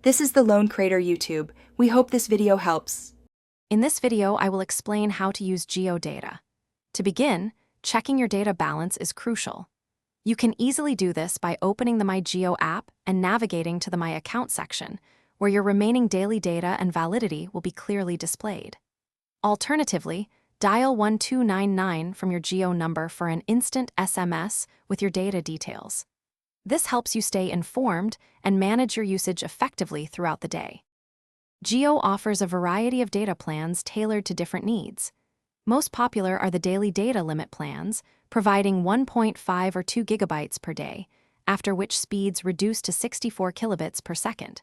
This is the Lone Crater YouTube. We hope this video helps. In this video, I will explain how to use geodata. To begin, checking your data balance is crucial. You can easily do this by opening the My Geo app and navigating to the My Account section, where your remaining daily data and validity will be clearly displayed. Alternatively, dial 1299 from your Geo number for an instant SMS with your data details. This helps you stay informed and manage your usage effectively throughout the day. Geo offers a variety of data plans tailored to different needs. Most popular are the daily data limit plans, providing 1.5 or 2 gigabytes per day, after which speeds reduce to 64 kilobits per second.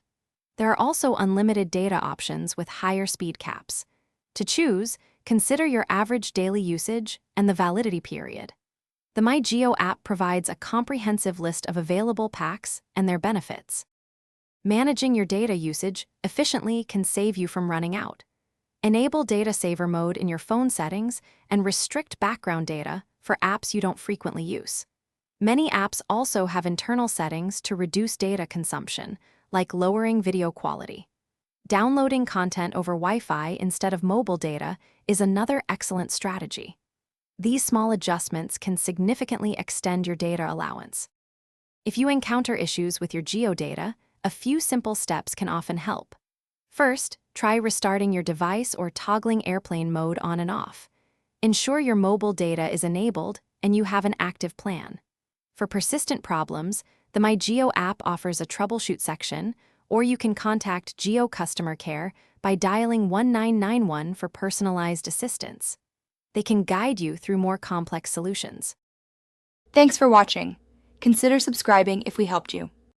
There are also unlimited data options with higher speed caps. To choose, consider your average daily usage and the validity period. The My Geo app provides a comprehensive list of available packs and their benefits. Managing your data usage efficiently can save you from running out. Enable Data Saver mode in your phone settings and restrict background data for apps you don't frequently use. Many apps also have internal settings to reduce data consumption, like lowering video quality. Downloading content over Wi-Fi instead of mobile data is another excellent strategy. These small adjustments can significantly extend your data allowance. If you encounter issues with your geodata, a few simple steps can often help. First, try restarting your device or toggling airplane mode on and off. Ensure your mobile data is enabled and you have an active plan. For persistent problems, the My Geo app offers a troubleshoot section, or you can contact Geo Customer Care by dialing 1991 for personalized assistance. They can guide you through more complex solutions. Thanks for watching. Consider subscribing if we helped you.